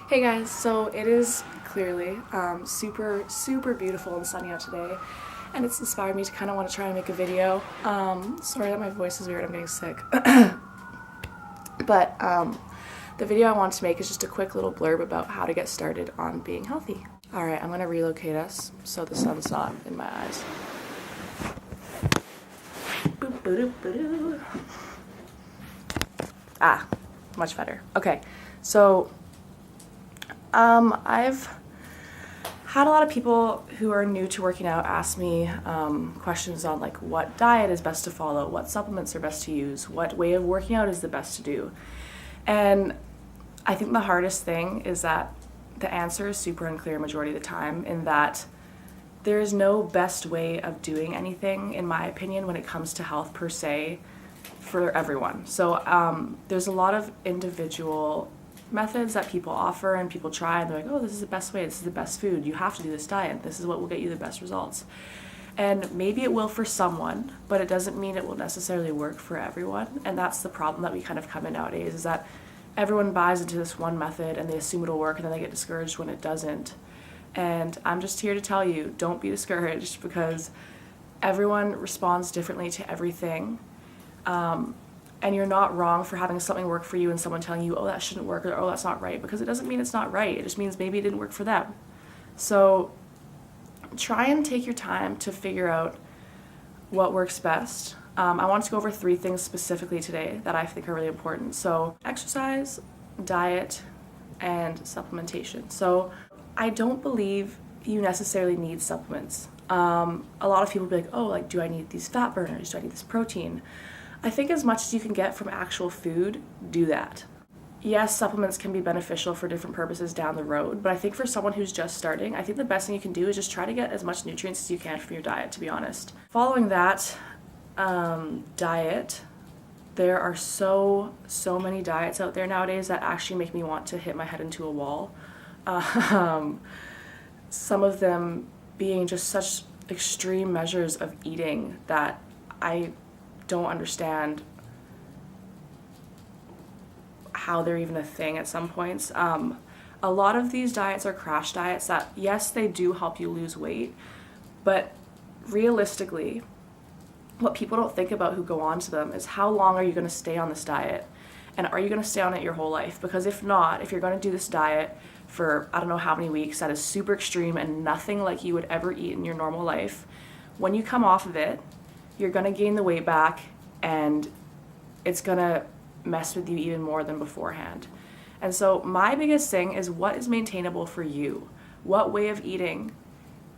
Hey guys, so it is clearly super beautiful and sunny out today, and it's inspired me to kind of want to try and make a video. Sorry that my voice is weird, I'm getting sick. But the video I want to make is just a quick little blurb about how to get started on being healthy. Alright, I'm going to relocate us so the sun's not in my eyes. Ah, much better. Okay, so I've had a lot of people who are new to working out ask me questions on like what diet is best to follow, what supplements are best to use, what way of working out is the best to do. And I think the hardest thing is that the answer is super unclear majority of the time, in that there is no best way of doing anything, in my opinion, when it comes to health per se for everyone. So there's a lot of individual methods that people offer and people try, and they're like, oh, this is the best way, this is the best food, you have to do this diet, this is what will get you the best results. And maybe it will for someone, but it doesn't mean it will necessarily work for everyone. And that's the problem that we kind of come in nowadays, is that everyone buys into this one method and they assume it'll work, and then they get discouraged when it doesn't. And I'm just here to tell you, don't be discouraged, because everyone responds differently to everything. And you're not wrong for having something work for you and someone telling you, oh, that shouldn't work, or oh, that's not right, because it doesn't mean it's not right. It just means maybe it didn't work for them. So try and take your time to figure out what works best. I want to go over 3 things specifically today that I think are really important. So exercise, diet, and supplementation. So I don't believe you necessarily need supplements. A lot of people be like, oh, like, do I need these fat burners? Do I need this protein? I think as much as you can get from actual food, do that. Yes, supplements can be beneficial for different purposes down the road, but I think for someone who's just starting, I think the best thing you can do is just try to get as much nutrients as you can from your diet, to be honest. Following that, diet, there are so many diets out there nowadays that actually make me want to hit my head into a wall. Some of them being just such extreme measures of eating that I don't understand how they're even a thing at some points. A lot of these diets are crash diets that, yes, they do help you lose weight, but realistically, what people don't think about who go on to them is how long are you going to stay on this diet, and are you going to stay on it your whole life? Because if not, if you're going to do this diet for I don't know how many weeks that is super extreme and nothing like you would ever eat in your normal life, when you come off of it, you're going to gain the weight back, and it's going to mess with you even more than beforehand. And so my biggest thing is, what is maintainable for you? What way of eating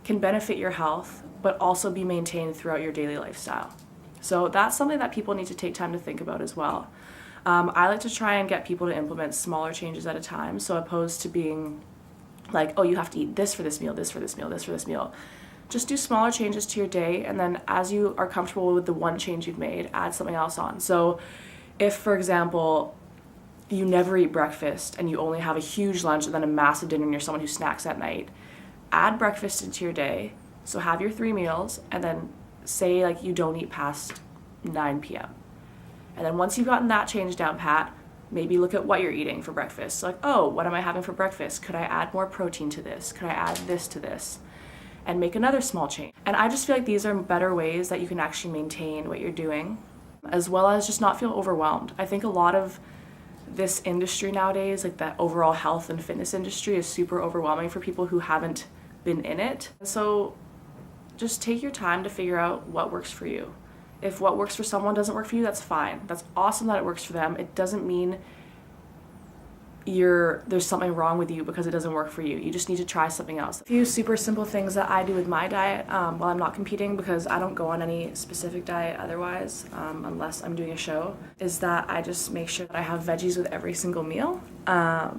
can benefit your health but also be maintained throughout your daily lifestyle? So that's something that people need to take time to think about as well. I like to try and get people to implement smaller changes at a time, so opposed to being like, oh, you have to eat this for this meal, this for this meal, this for this meal. Just do smaller changes to your day, and then as you are comfortable with the one change you've made, add something else on. So if, for example, you never eat breakfast and you only have a huge lunch and then a massive dinner and you're someone who snacks at night, add breakfast into your day. So have your 3 meals, and then say like you don't eat past 9 p.m. And then once you've gotten that change down pat, maybe look at what you're eating for breakfast. So like, oh, what am I having for breakfast? Could I add more protein to this? Could I add this to this? And make another small change. And I just feel like these are better ways that you can actually maintain what you're doing, as well as just not feel overwhelmed. I think a lot of this industry nowadays, like that overall health and fitness industry, is super overwhelming for people who haven't been in it. So just take your time to figure out what works for you. If what works for someone doesn't work for you, that's fine. That's awesome that it works for them. It doesn't mean there's something wrong with you because it doesn't work for you. You just need to try something else. A few super simple things that I do with my diet while I'm not competing, because I don't go on any specific diet otherwise, unless I'm doing a show, is that I just make sure that I have veggies with every single meal. I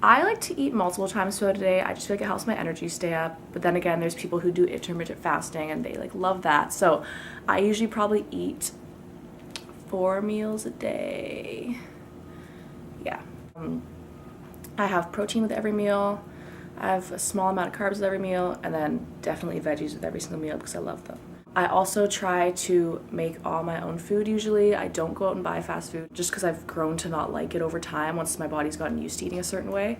like to eat multiple times throughout the day. I just feel like it helps my energy stay up. But then again, there's people who do intermittent fasting and they like love that. So I usually probably eat 4 meals a day. Yeah. I have protein with every meal. I have a small amount of carbs with every meal, and then definitely veggies with every single meal because I love them. I also try to make all my own food usually. I don't go out and buy fast food just because I've grown to not like it over time once my body's gotten used to eating a certain way.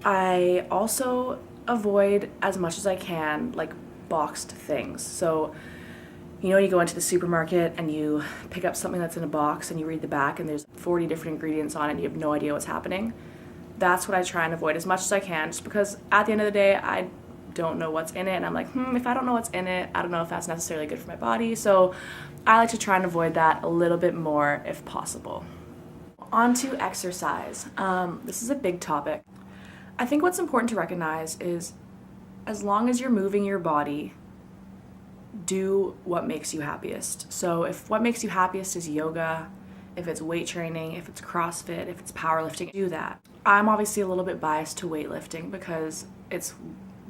I also avoid as much as I can like boxed things. So, you know, you go into the supermarket and you pick up something that's in a box and you read the back and there's 40 different ingredients on it and you have no idea what's happening. That's what I try and avoid as much as I can, just because at the end of the day, I don't know what's in it, and I'm like, if I don't know what's in it, I don't know if that's necessarily good for my body. So I like to try and avoid that a little bit more if possible. On to exercise. This is a big topic. I think what's important to recognize is as long as you're moving your body, do what makes you happiest. So if what makes you happiest is yoga, if it's weight training, if it's CrossFit, if it's powerlifting, do that. I'm obviously a little bit biased to weightlifting because it's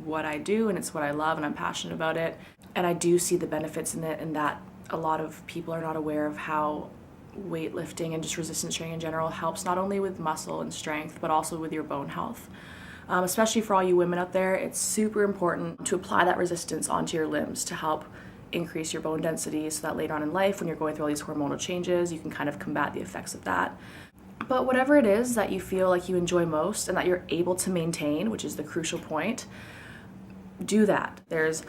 what I do and it's what I love and I'm passionate about it. And I do see the benefits in it, and that a lot of people are not aware of how weightlifting and just resistance training in general helps not only with muscle and strength, but also with your bone health. Especially for all you women out there, it's super important to apply that resistance onto your limbs to help increase your bone density so that later on in life, when you're going through all these hormonal changes, you can kind of combat the effects of that. But whatever it is that you feel like you enjoy most and that you're able to maintain, which is the crucial point, do that. There's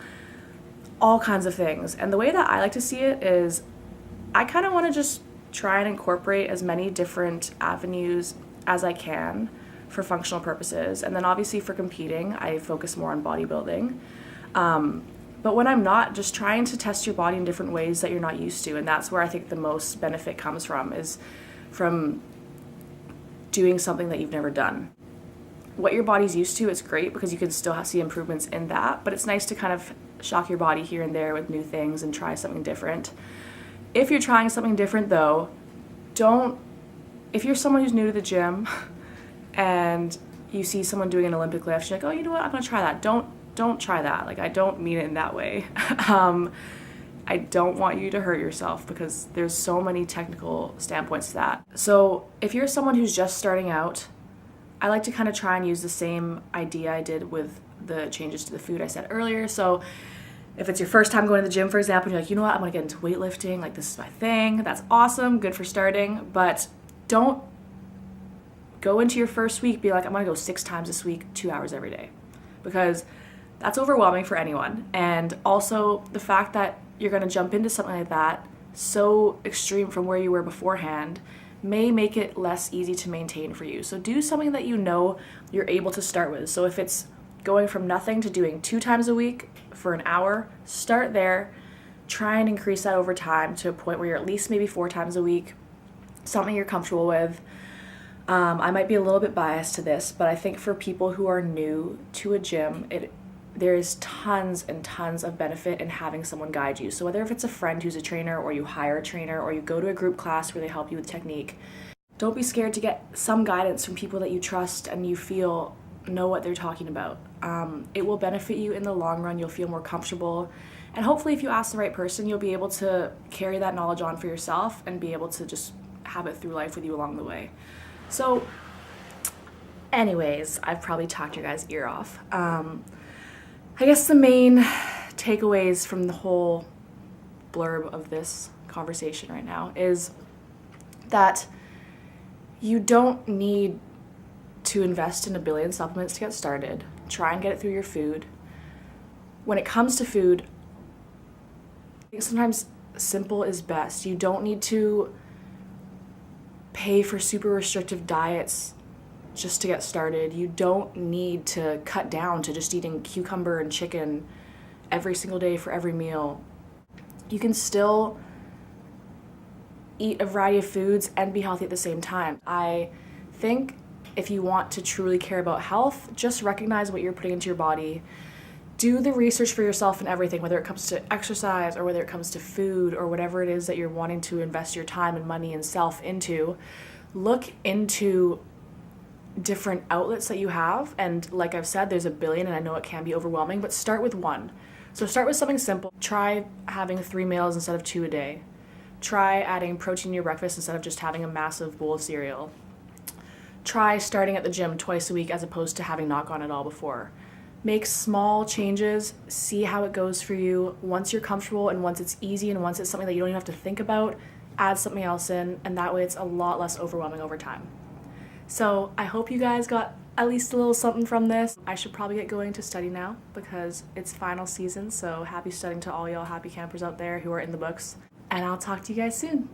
all kinds of things. And the way that I like to see it is I kind of want to just try and incorporate as many different avenues as I can for functional purposes. And then obviously for competing, I focus more on bodybuilding. But when I'm not, just trying to test your body in different ways that you're not used to. And that's where I think the most benefit comes from, is from doing something that you've never done. What your body's used to, it's great because you can still see improvements in that, but it's nice to kind of shock your body here and there with new things and try something different. If you're trying something different though, if you're someone who's new to the gym and you see someone doing an Olympic lift, you're like, oh, you know what, I'm gonna try that. Don't try that. Like, I don't mean it in that way. I don't want you to hurt yourself because there's so many technical standpoints to that. So if you're someone who's just starting out, I like to kind of try and use the same idea I did with the changes to the food I said earlier. So if it's your first time going to the gym, for example, and you're like, you know what, I'm gonna get into weightlifting, like this is my thing, that's awesome, good for starting, but don't go into your first week, be like, I'm gonna go 6 times this week, 2 hours every day, because that's overwhelming for anyone. And also the fact that you're gonna jump into something like that so extreme from where you were beforehand may make it less easy to maintain for you. So do something that you know you're able to start with. So if it's going from nothing to doing 2 times a week for an hour, start there. Try and increase that over time to a point where you're at least maybe 4 times a week, something you're comfortable with. I might be a little bit biased to this, but I think for people who are new to a gym, there is tons and tons of benefit in having someone guide you. So whether if it's a friend who's a trainer, or you hire a trainer, or you go to a group class where they help you with technique, don't be scared to get some guidance from people that you trust and you feel know what they're talking about. It will benefit you in the long run. You'll feel more comfortable. And hopefully if you ask the right person, you'll be able to carry that knowledge on for yourself and be able to just have it through life with you along the way. So anyways, I've probably talked your guys' ear off. I guess the main takeaways from the whole blurb of this conversation right now is that you don't need to invest in a billion supplements to get started. Try and get it through your food. When it comes to food, I think sometimes simple is best. You don't need to pay for super restrictive diets just to get started. You don't need to cut down to just eating cucumber and chicken every single day for every meal. You can still eat a variety of foods and be healthy at the same time. I think if you want to truly care about health, just recognize what you're putting into your body. Do the research for yourself and everything, whether it comes to exercise or whether it comes to food or whatever it is that you're wanting to invest your time and money and self into. Look into different outlets that you have, and like I've said, there's a billion, and I know it can be overwhelming, but start with one. So start with something simple. Try having 3 meals instead of 2 a day. Try adding protein to your breakfast instead of just having a massive bowl of cereal. Try starting at the gym twice a week as opposed to having not gone at all before. Make small changes, see how it goes for you. Once you're comfortable and once it's easy and once it's something that you don't even have to think about, add something else in, and that way it's a lot less overwhelming over time. So I hope you guys got at least a little something from this. I should probably get going to study now because it's final season, so happy studying to all y'all happy campers out there who are in the books. And I'll talk to you guys soon.